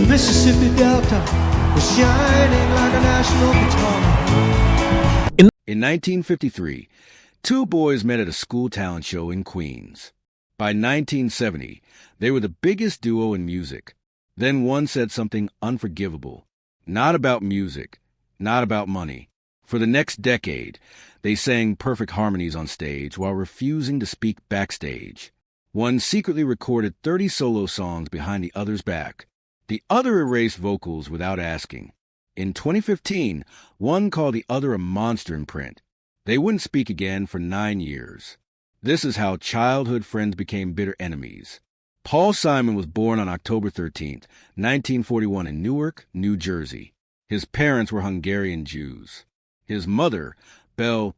Mississippi Delta was shining like a national guitar. In 1953, two boys met at a school talent show in Queens. By 1970, they were the biggest duo in music. Then one said something unforgivable. Not about music, not about money. For the next decade, they sang perfect harmonies on stage while refusing to speak backstage. One secretly recorded 30 solo songs behind the other's back. The other erased vocals without asking. In 2015, one called the other a monster in print. They wouldn't speak again for 9 years. This is how childhood friends became bitter enemies. Paul Simon was born on October 13, 1941 in Newark, New Jersey. His parents were Hungarian Jews. His mother, Belle,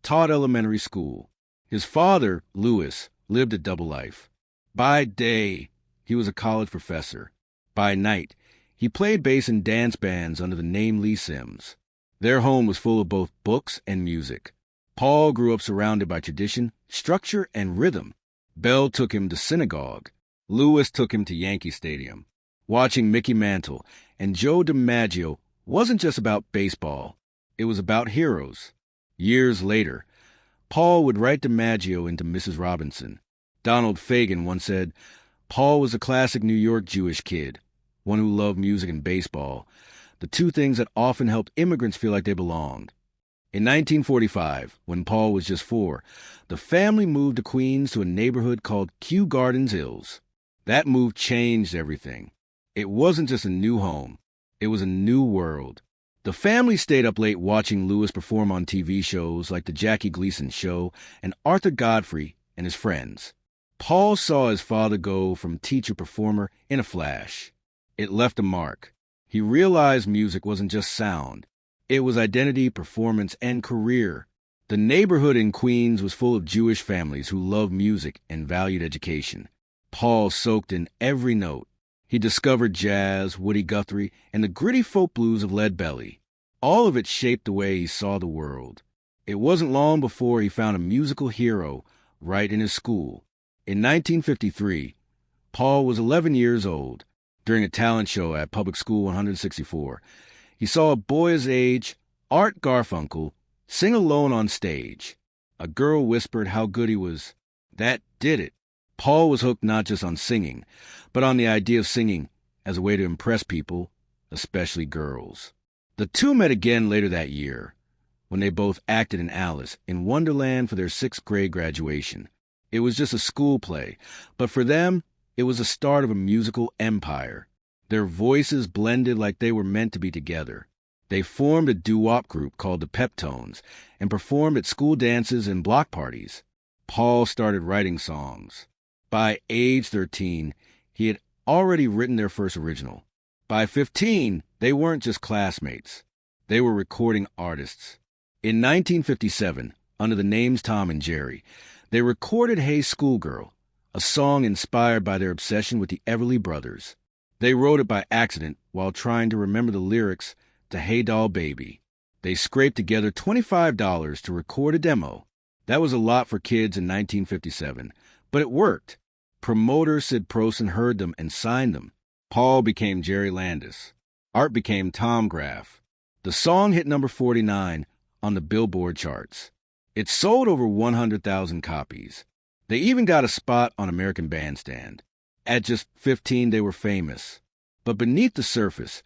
taught elementary school. His father, Louis, lived a double life. By day, he was a college professor. By night, he played bass in dance bands under the name Lee Sims. Their home was full of both books and music. Paul grew up surrounded by tradition, structure, and rhythm. Belle took him to synagogue. Louis took him to Yankee Stadium. Watching Mickey Mantle and Joe DiMaggio wasn't just about baseball. It was about heroes. Years later, Paul would write DiMaggio into Mrs. Robinson. Donald Fagen once said, Paul was a classic New York Jewish kid, one who loved music and baseball, the two things that often helped immigrants feel like they belonged. In 1945, when Paul was just 4, the family moved to Queens to a neighborhood called Kew Gardens Hills. That move changed everything. It wasn't just a new home. It was a new world. The family stayed up late watching Louis perform on TV shows like The Jackie Gleason Show and Arthur Godfrey and His Friends. Paul saw his father go from teacher-performer in a flash. It left a mark. He realized music wasn't just sound. It was identity, performance, and career. The neighborhood in Queens was full of Jewish families who loved music and valued education. Paul soaked in every note. He discovered jazz, Woody Guthrie, and the gritty folk blues of Lead Belly. All of it shaped the way he saw the world. It wasn't long before he found a musical hero right in his school. In 1953, Paul was 11 years old. During a talent show at Public School 164, he saw a boy his age, Art Garfunkel, sing alone on stage. A girl whispered how good he was. That did it. Paul was hooked not just on singing, but on the idea of singing as a way to impress people, especially girls. The two met again later that year, when they both acted in Alice in Wonderland for their 6th grade graduation. It was just a school play, but for them, it was the start of a musical empire. Their voices blended like they were meant to be together. They formed a doo-wop group called the Peptones and performed at school dances and block parties. Paul started writing songs. By age 13, he had already written their first original. By 15, they weren't just classmates. They were recording artists. In 1957, under the names Tom and Jerry, they recorded Hey Schoolgirl, a song inspired by their obsession with the Everly Brothers. They wrote it by accident while trying to remember the lyrics to Hey Doll Baby. They scraped together $25 to record a demo. That was a lot for kids in 1957, but it worked. Promoter Sid Prosen heard them and signed them. Paul became Jerry Landis. Art became Tom Graff. The song hit number 49 on the Billboard charts. It sold over 100,000 copies. They even got a spot on American Bandstand. At just 15, they were famous. But beneath the surface,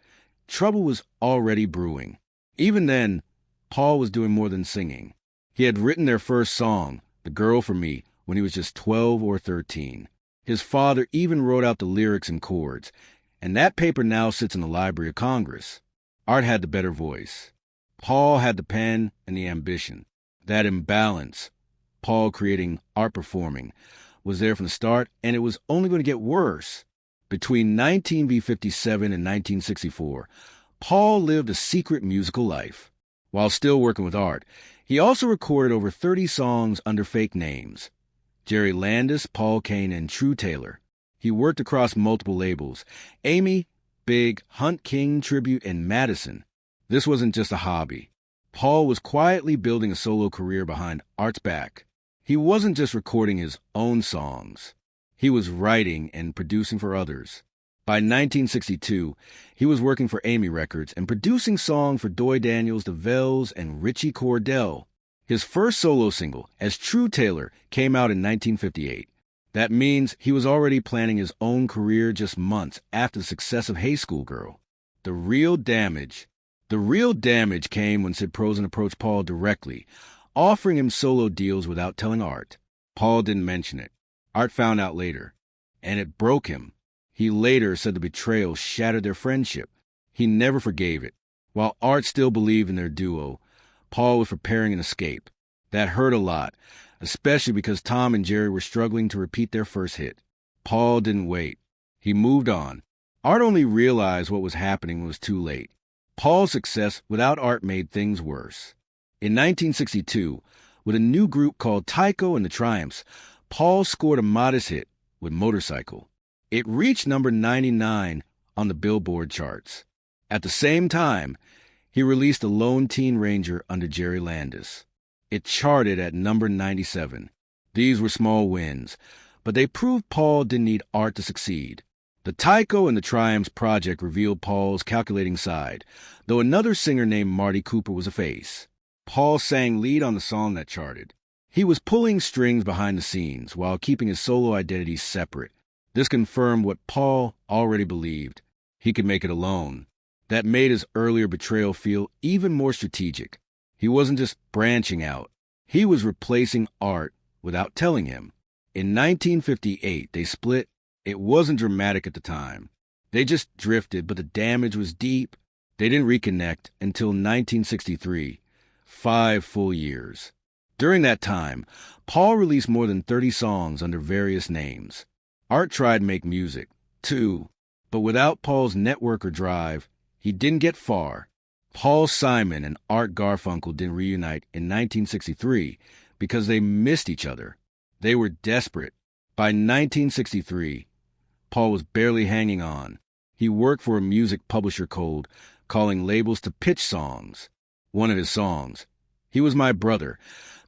trouble was already brewing. Even then, Paul was doing more than singing. He had written their first song, The Girl for Me, when he was just 12 or 13. His father even wrote out the lyrics and chords, and that paper now sits in the Library of Congress. Art had the better voice. Paul had the pen and the ambition. That imbalance, Paul creating, Art performing, was there from the start, and it was only going to get worse. Between 1957 and 1964, Paul lived a secret musical life. While still working with Art, he also recorded over 30 songs under fake names. Jerry Landis, Paul Kane, and True Taylor. He worked across multiple labels: Amy, Big, Hunt King, Tribute, and Madison. This wasn't just a hobby. Paul was quietly building a solo career behind Art's back. He wasn't just recording his own songs. He was writing and producing for others. By 1962, he was working for Amy Records and producing songs for Doy Daniels, The Vells, and Richie Cordell. His first solo single, As True Taylor, came out in 1958. That means he was already planning his own career just months after the success of Hey Schoolgirl. The real damage came when Sid Prosen approached Paul directly, offering him solo deals without telling Art. Paul didn't mention it. Art found out later, and it broke him. He later said the betrayal shattered their friendship. He never forgave it. While Art still believed in their duo, Paul was preparing an escape. That hurt a lot, especially because Tom and Jerry were struggling to repeat their first hit. Paul didn't wait. He moved on. Art only realized what was happening when it was too late. Paul's success without Art made things worse. In 1962, with a new group called Tycho and the Triumphs, Paul scored a modest hit with Motorcycle. It reached number 99 on the Billboard charts. At the same time, he released The Lone Teen Ranger under Jerry Landis. It charted at number 97. These were small wins, but they proved Paul didn't need Art to succeed. The Tycho and the Triumphs project revealed Paul's calculating side, though another singer named Marty Cooper was a face. Paul sang lead on the song that charted. He was pulling strings behind the scenes while keeping his solo identity separate. This confirmed what Paul already believed. He could make it alone. That made his earlier betrayal feel even more strategic. He wasn't just branching out. He was replacing Art without telling him. In 1958, they split. It wasn't dramatic at the time. They just drifted, but the damage was deep. They didn't reconnect until 1963, 5 full years. During that time, Paul released more than 30 songs under various names. Art tried to make music, too, but without Paul's network or drive, he didn't get far. Paul Simon and Art Garfunkel didn't reunite in 1963 because they missed each other. They were desperate. By 1963, Paul was barely hanging on. He worked for a music publisher cold, calling labels to pitch songs. One of his songs, He Was My Brother,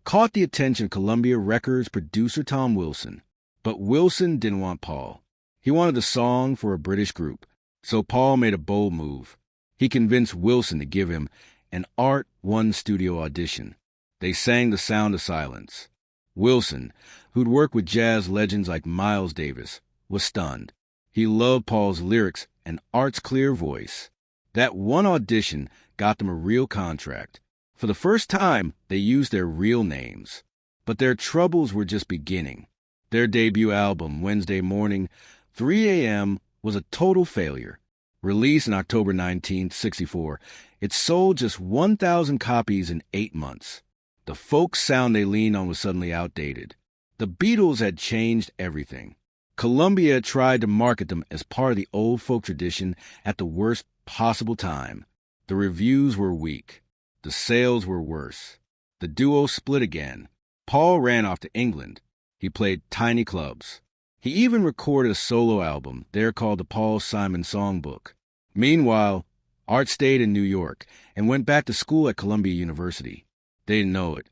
caught the attention of Columbia Records producer Tom Wilson. But Wilson didn't want Paul. He wanted the song for a British group, so Paul made a bold move. He convinced Wilson to give him an Art 1 studio audition. They sang The Sound of Silence. Wilson, who'd worked with jazz legends like Miles Davis, was stunned. He loved Paul's lyrics and Art's clear voice. That one audition got them a real contract. For the first time, they used their real names. But their troubles were just beginning. Their debut album, Wednesday Morning, 3 a.m., was a total failure. Released on October 19, 1964, it sold just 1,000 copies in 8 months. The folk sound they leaned on was suddenly outdated. The Beatles had changed everything. Columbia tried to market them as part of the old folk tradition at the worst possible time. The reviews were weak. The sales were worse. The duo split again. Paul ran off to England. He played tiny clubs. He even recorded a solo album, there called the Paul Simon Songbook. Meanwhile, Art stayed in New York and went back to school at Columbia University. They didn't know it.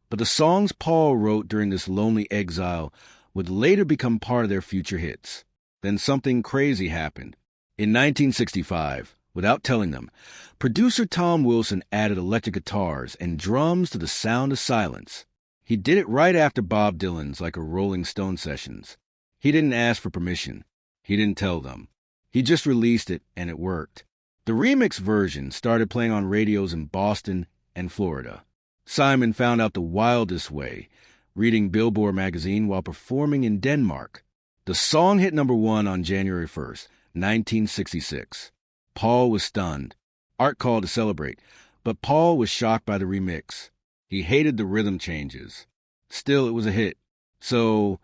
But the songs Paul wrote during this lonely exile would later become part of their future hits. Then something crazy happened. In 1965, without telling them, producer Tom Wilson added electric guitars and drums to The Sound of Silence. He did it right after Bob Dylan's Like a Rolling Stone sessions. He didn't ask for permission. He didn't tell them. He just released it, and it worked. The remix version started playing on radios in Boston and Florida. Simon found out the wildest way, reading Billboard magazine while performing in Denmark. The song hit number 1 on January 1st, 1966. Paul was stunned. Art called to celebrate, but Paul was shocked by the remix. He hated the rhythm changes. Still, it was a hit. So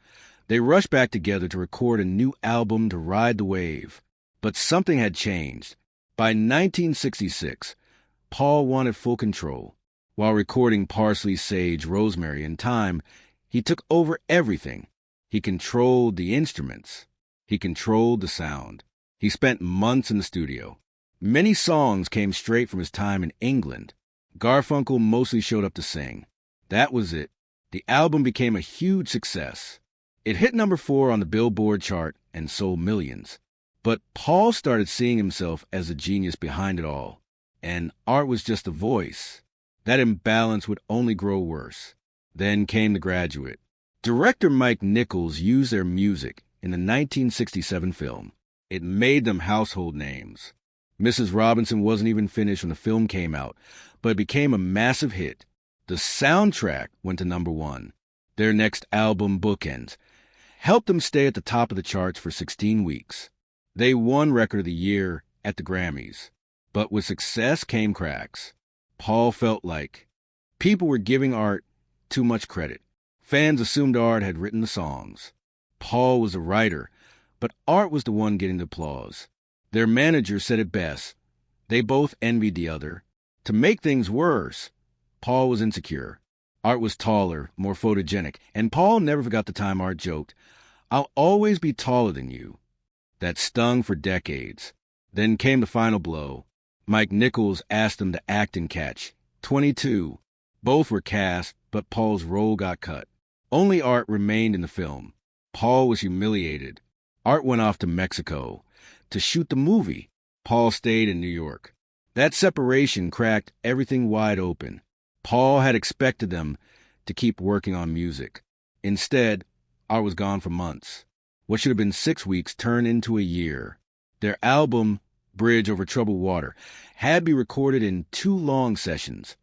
they rushed back together to record a new album to ride the wave. But something had changed. By 1966, Paul wanted full control. While recording Parsley, Sage, Rosemary, and Thyme, he took over everything. He controlled the instruments. He controlled the sound. He spent months in the studio. Many songs came straight from his time in England. Garfunkel mostly showed up to sing. That was it. The album became a huge success. It hit number 4 on the Billboard chart and sold millions. But Paul started seeing himself as the genius behind it all, and Art was just a voice. That imbalance would only grow worse. Then came The Graduate. Director Mike Nichols used their music in the 1967 film. It made them household names. Mrs. Robinson wasn't even finished when the film came out, but it became a massive hit. The soundtrack went to #1. Their next album, Bookends, helped them stay at the top of the charts for 16 weeks. They won Record of the Year at the Grammys. But with success came cracks. Paul felt like people were giving Art too much credit. Fans assumed Art had written the songs. Paul was the writer, but Art was the one getting the applause. Their manager said it best. They both envied the other. To make things worse, Paul was insecure. Art was taller, more photogenic, and Paul never forgot the time Art joked, "I'll always be taller than you." That stung for decades. Then came the final blow. Mike Nichols asked them to act in Catch 22. Both were cast, but Paul's role got cut. Only Art remained in the film. Paul was humiliated. Art went off to Mexico to shoot the movie. Paul stayed in New York. That separation cracked everything wide open. Paul had expected them to keep working on music. Instead, Art was gone for months. What should have been 6 weeks turned into a year. Their album, Bridge Over Troubled Water, had to be recorded in 2 long sessions,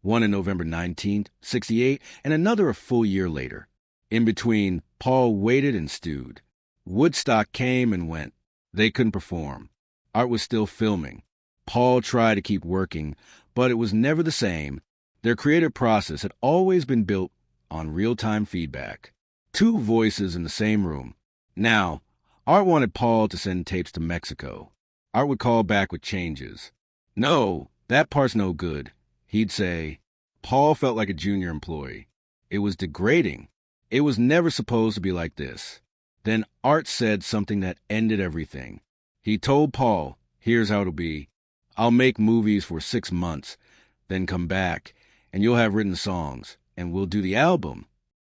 one on November 19th, 1968, and another a full year later. In between, Paul waited and stewed. Woodstock came and went. They couldn't perform. Art was still filming. Paul tried to keep working, but it was never the same. Their creative process had always been built on real-time feedback. 2 voices in the same room. Now, Art wanted Paul to send tapes to Mexico. Art would call back with changes. "No, that part's no good," he'd say. Paul felt like a junior employee. It was degrading. It was never supposed to be like this. Then Art said something that ended everything. He told Paul, "Here's how it'll be. I'll make movies for 6 months, then come back, and you'll have written songs, and we'll do the album."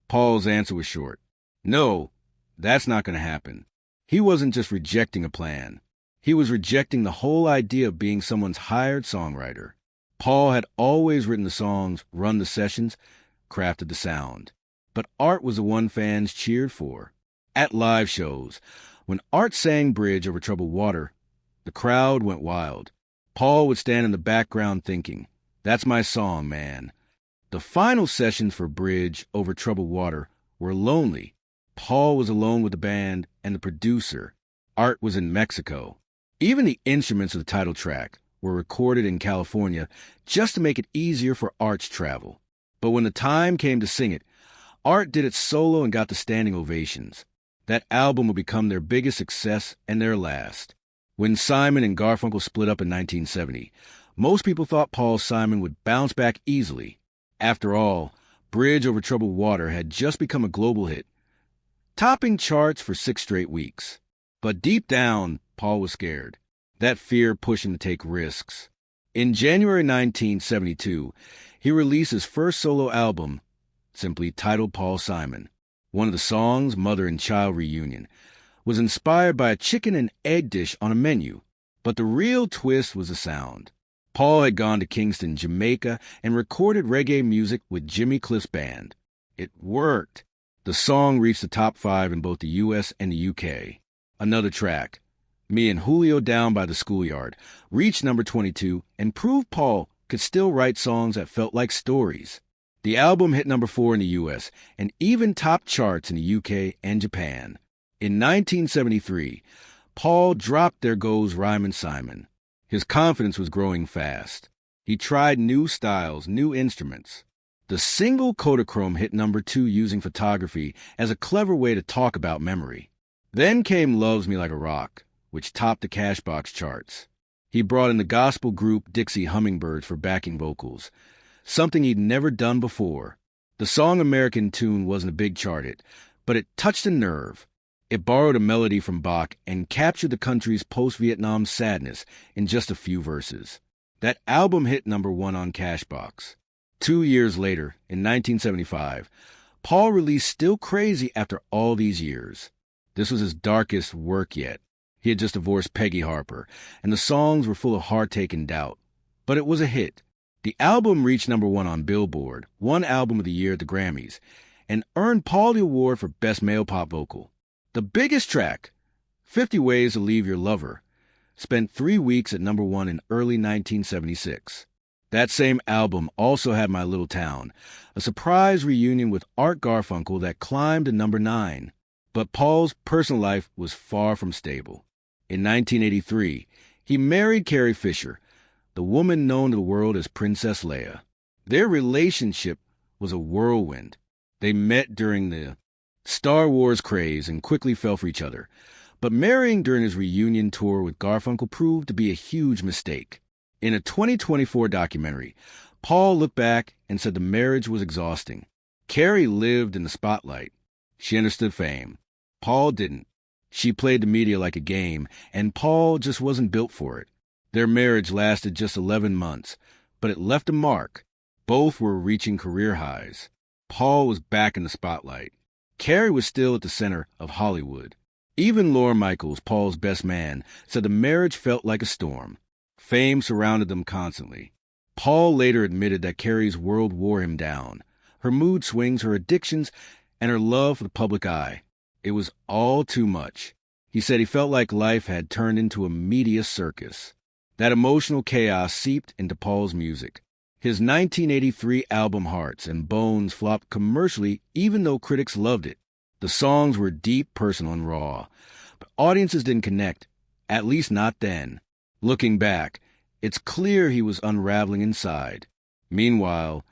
Paul's answer was short. No, that's not going to happen. He wasn't just rejecting a plan. He was rejecting the whole idea of being someone's hired songwriter. Paul had always written the songs, run the sessions, crafted the sound. But Art was the one fans cheered for. At live shows, when Art sang Bridge Over Troubled Water, the crowd went wild. Paul would stand in the background thinking, "That's my song, man." The final sessions for Bridge Over Troubled Water were lonely. Paul was alone with the band and the producer. Art was in Mexico. Even the instruments of the title track were recorded in California just to make it easier for Art's travel. But when the time came to sing it, Art did it solo and got the standing ovations. That album would become their biggest success and their last. When Simon and Garfunkel split up in 1970, most people thought Paul Simon would bounce back easily. After all, Bridge Over Troubled Water had just become a global hit, topping charts for 6 straight weeks. But deep down, Paul was scared. That fear pushed him to take risks. In January 1972, he released his first solo album, simply titled Paul Simon. One of the songs, Mother and Child Reunion, was inspired by a chicken and egg dish on a menu. But the real twist was the sound. Paul had gone to Kingston, Jamaica, and recorded reggae music with Jimmy Cliff's band. It worked. The song reached the top 5 in both the U.S. and the U.K. Another track, Me and Julio Down by the Schoolyard, reached number 22 and proved Paul could still write songs that felt like stories. The album hit number 4 in the U.S. and even topped charts in the U.K. and Japan. In 1973, Paul dropped There Goes Rhymin' Simon. His confidence was growing fast. He tried new styles, new instruments. The single Kodachrome hit number 2 using photography as a clever way to talk about memory. Then came Loves Me Like a Rock, which topped the Cashbox charts. He brought in the gospel group Dixie Hummingbirds for backing vocals, something he'd never done before. The song American Tune wasn't a big chart hit, but it touched a nerve. It borrowed a melody from Bach and captured the country's post-Vietnam sadness in just a few verses. That album hit number 1 on Cashbox. 2 years later, in 1975, Paul released Still Crazy after all these years. This was his darkest work yet. He had just divorced Peggy Harper, and the songs were full of heartache and doubt. But it was a hit. The album reached #1 on Billboard, won Album of the Year at the Grammys, and earned Paul the award for Best Male Pop Vocal. The biggest track, 50 Ways to Leave Your Lover, spent 3 weeks at #1 in early 1976. That same album also had My Little Town, a surprise reunion with Art Garfunkel that climbed to #9. But Paul's personal life was far from stable. In 1983, he married Carrie Fisher, the woman known to the world as Princess Leia. Their relationship was a whirlwind. They met during the Star Wars craze and quickly fell for each other. But marrying during his reunion tour with Garfunkel proved to be a huge mistake. In a 2024 documentary, Paul looked back and said the marriage was exhausting. Carrie lived in the spotlight. She understood fame. Paul didn't. She played the media like a game, and Paul just wasn't built for it. Their marriage lasted just 11 months, but it left a mark. Both were reaching career highs. Paul was back in the spotlight. Carrie was still at the center of Hollywood. Even Lorne Michaels, Paul's best man, said the marriage felt like a storm. Fame surrounded them constantly. Paul later admitted that Carrie's world wore him down. Her mood swings, her addictions, and her love for the public eye. It was all too much. He said he felt like life had turned into a media circus. That emotional chaos seeped into Paul's music. His 1983 album Hearts and Bones flopped commercially even though critics loved it. The songs were deep, personal, and raw, but audiences didn't connect, at least not then. Looking back, it's clear he was unraveling inside. Meanwhile,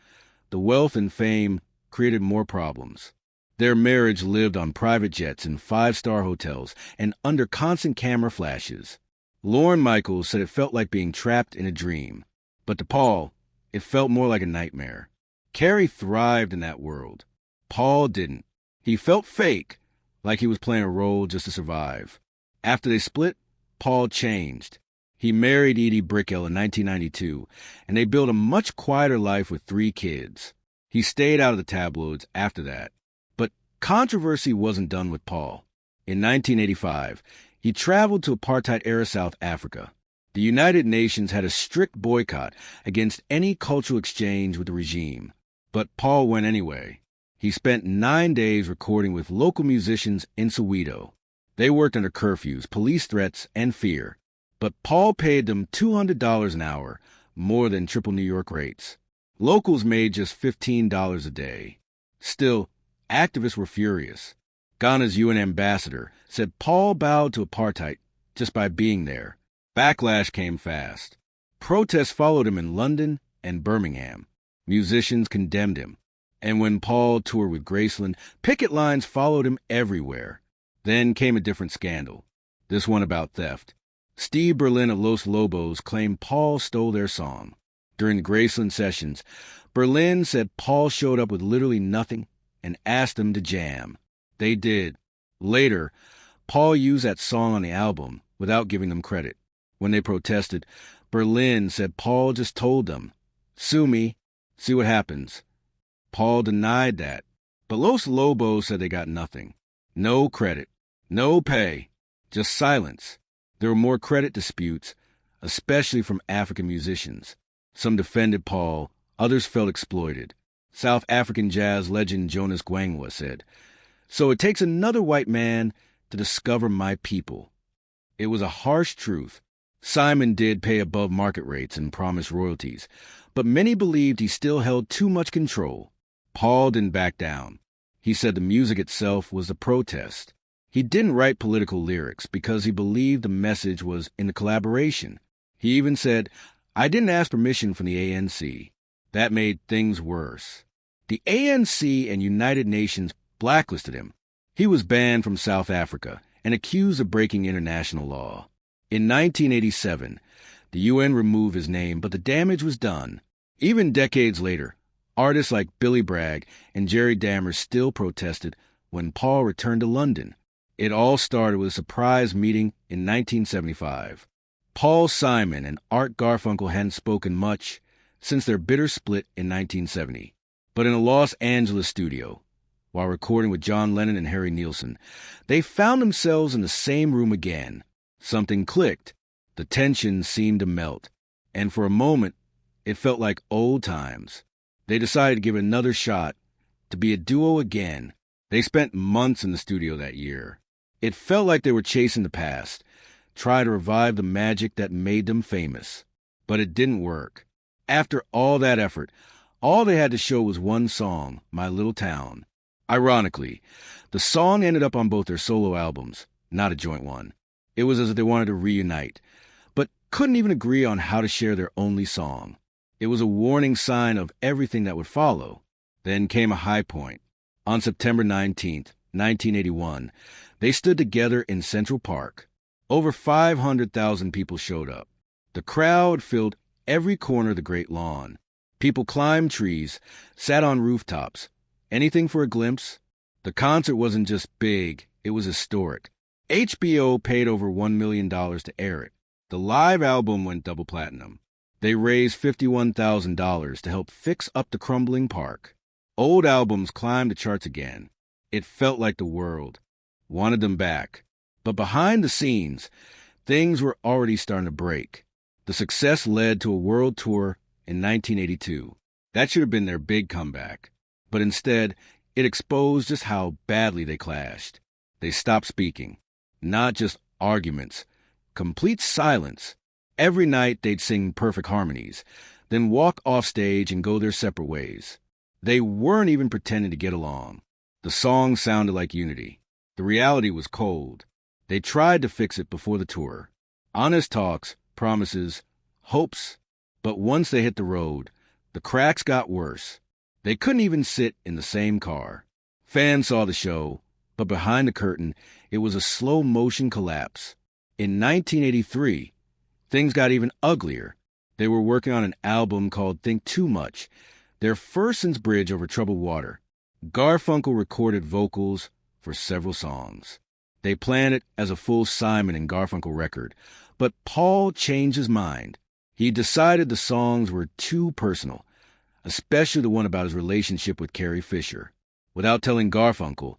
the wealth and fame created more problems. Their marriage lived on private jets in 5-star hotels and under constant camera flashes. Lorne Michaels said it felt like being trapped in a dream. But to Paul, it felt more like a nightmare. Carrie thrived in that world. Paul didn't. He felt fake, like he was playing a role just to survive. After they split, Paul changed. He married Edie Brickell in 1992, and they built a much quieter life with 3 kids. He stayed out of the tabloids after that. But controversy wasn't done with Paul. In 1985, he traveled to apartheid-era South Africa. The United Nations had a strict boycott against any cultural exchange with the regime. But Paul went anyway. He spent 9 days recording with local musicians in Soweto. They worked under curfews, police threats, and fear. But Paul paid them $200 an hour, more than triple New York rates. Locals made just $15 a day. Still, activists were furious. Ghana's UN ambassador said Paul bowed to apartheid just by being there. Backlash came fast. Protests followed him in London and Birmingham. Musicians condemned him. And when Paul toured with Graceland, picket lines followed him everywhere. Then came a different scandal. This one about theft. Steve Berlin of Los Lobos claimed Paul stole their song. During the Graceland sessions, Berlin said Paul showed up with literally nothing and asked them to jam. They did. Later, Paul used that song on the album without giving them credit. When they protested, Berlin said Paul just told them, "Sue me, see what happens." Paul denied that, but Los Lobos said they got nothing. No credit, no pay, just silence. There were more credit disputes, especially from African musicians. Some defended Paul, others felt exploited. South African jazz legend Jonas Gwangwa said, "So it takes another white man to discover my people." It was a harsh truth. Simon did pay above market rates and promised royalties, but many believed he still held too much control. Paul didn't back down. He said the music itself was a protest. He didn't write political lyrics because he believed the message was in the collaboration. He even said, "I didn't ask permission from the ANC." That made things worse. The ANC and United Nations blacklisted him. He was banned from South Africa and accused of breaking international law. In 1987, the UN removed his name, but the damage was done. Even decades later, artists like Billy Bragg and Jerry Dammers still protested when Paul returned to London. It all started with a surprise meeting in 1975. Paul Simon and Art Garfunkel hadn't spoken much since their bitter split in 1970. But in a Los Angeles studio, while recording with John Lennon and Harry Nilsson, they found themselves in the same room again. Something clicked. The tension seemed to melt. And for a moment, it felt like old times. They decided to give it another shot, to be a duo again. They spent months in the studio that year. It felt like they were chasing the past, trying to revive the magic that made them famous. But it didn't work. After all that effort, all they had to show was one song, My Little Town. Ironically, the song ended up on both their solo albums, not a joint one. It was as if they wanted to reunite, but couldn't even agree on how to share their only song. It was a warning sign of everything that would follow. Then came a high point. On September 19th, 1981, they stood together in Central Park. Over 500,000 people showed up. The crowd filled every corner of the Great Lawn. People climbed trees, sat on rooftops. Anything for a glimpse? The concert wasn't just big, it was historic. HBO paid over $1 million to air it. The live album went double platinum. They raised $51,000 to help fix up the crumbling park. Old albums climbed the charts again. It felt like the world wanted them back. But behind the scenes, things were already starting to break. The success led to a world tour in 1982. That should have been their big comeback. But instead, it exposed just how badly they clashed. They stopped speaking. Not just arguments. Complete silence. Every night they'd sing perfect harmonies, then walk off stage and go their separate ways. They weren't even pretending to get along. The song sounded like unity. The reality was cold. They tried to fix it before the tour. Honest talks, promises, hopes. But once they hit the road, the cracks got worse. They couldn't even sit in the same car. Fans saw the show, but behind the curtain, it was a slow-motion collapse. In 1983, things got even uglier. They were working on an album called Think Too Much, their first since Bridge Over Troubled Water. Garfunkel recorded vocals for several songs. They planned it as a full Simon and Garfunkel record, but Paul changed his mind. He decided the songs were too personal, especially the one about his relationship with Carrie Fisher. Without telling Garfunkel,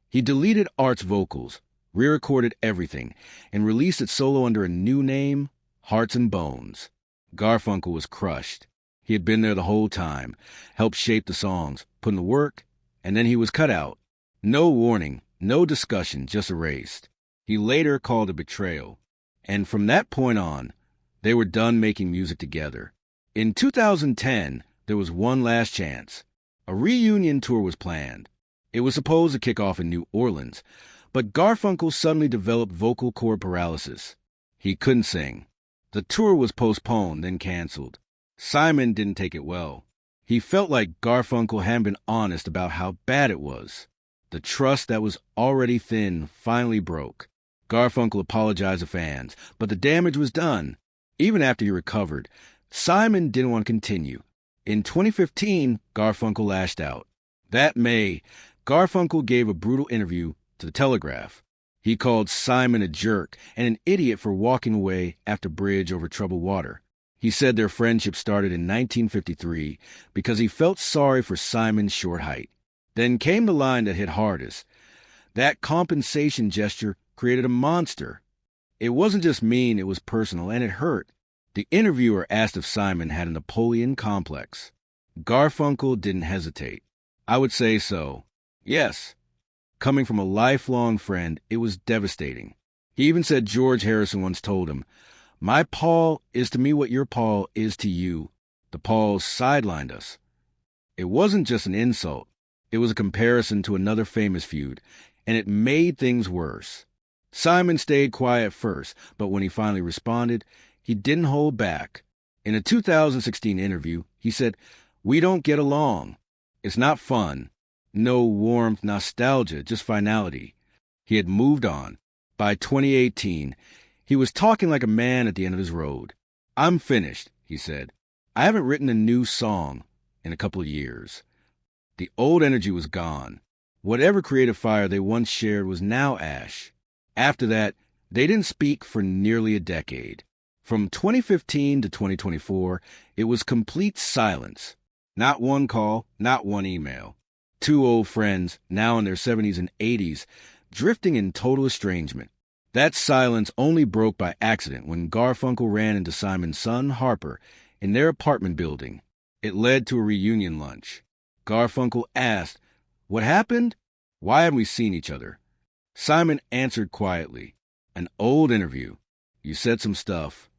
he deleted Art's vocals, re-recorded everything, and released it solo under a new name, Hearts and Bones. Garfunkel was crushed. He had been there the whole time, helped shape the songs, put in the work, and then he was cut out. No warning, no discussion, just erased. He later called it betrayal. And from that point on, they were done making music together. In 2010, there was one last chance. A reunion tour was planned. It was supposed to kick off in New Orleans, but Garfunkel suddenly developed vocal cord paralysis. He couldn't sing. The tour was postponed, then canceled. Simon didn't take it well. He felt like Garfunkel hadn't been honest about how bad it was. The trust that was already thin finally broke. Garfunkel apologized to fans, but the damage was done. Even after he recovered, Simon didn't want to continue. In 2015, Garfunkel lashed out. That May, Garfunkel gave a brutal interview to The Telegraph. He called Simon a jerk and an idiot for walking away after Bridge Over Troubled Water. He said their friendship started in 1953 because he felt sorry for Simon's short height. Then came the line that hit hardest. That compensation gesture created a monster. It wasn't just mean, it was personal, and it hurt. The interviewer asked if Simon had a Napoleon complex. Garfunkel didn't hesitate. I would say so. Yes. Coming from a lifelong friend, it was devastating. He even said George Harrison once told him, "My Paul is to me what your Paul is to you." The Pauls sidelined us. It wasn't just an insult. It was a comparison to another famous feud, and it made things worse. Simon stayed quiet first, but when he finally responded, he didn't hold back. In a 2016 interview, he said, "We don't get along. It's not fun. No warmth, nostalgia, just finality." He had moved on. By 2018, he was talking like a man at the end of his road. "I'm finished," he said. "I haven't written a new song in a couple of years." The old energy was gone. Whatever creative fire they once shared was now ash. After that, they didn't speak for nearly a decade. From 2015 to 2024, it was complete silence. Not one call, not one email. Two old friends, now in their 70s and 80s, drifting in total estrangement. That silence only broke by accident when Garfunkel ran into Simon's son, Harper, in their apartment building. It led to a reunion lunch. Garfunkel asked, "What happened? Why haven't we seen each other?" Simon answered quietly, "An old interview. You said some stuff."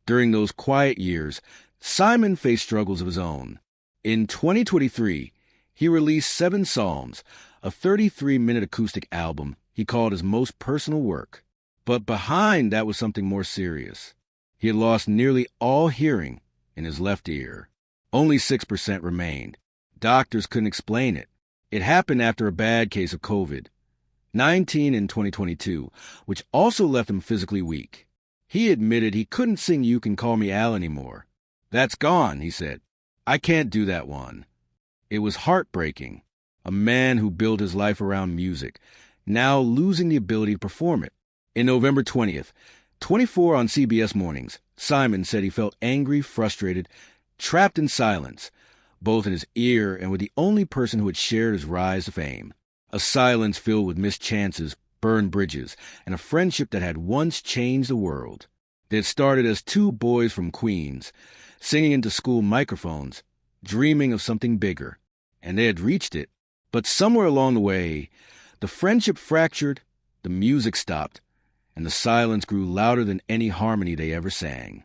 During those quiet years, Simon faced struggles of his own. In 2023, he released 7 songs, a 33-minute acoustic album he called his most personal work. But behind that was something more serious. He had lost nearly all hearing in his left ear. Only 6% remained. Doctors couldn't explain it. It happened after a bad case of COVID-19 in 2022, which also left him physically weak. He admitted he couldn't sing "You Can Call Me Al" anymore. "That's gone," he said. "I can't do that one." It was heartbreaking. A man who built his life around music, now losing the ability to perform it. In November 20th, 24 on CBS Mornings, Simon said he felt angry, frustrated, trapped in silence, both in his ear and with the only person who had shared his rise to fame. A silence filled with missed chances, burned bridges, and a friendship that had once changed the world. They had started as 2 boys from Queens, singing into school microphones, dreaming of something bigger, and they had reached it. But somewhere along the way, the friendship fractured, the music stopped, and the silence grew louder than any harmony they ever sang.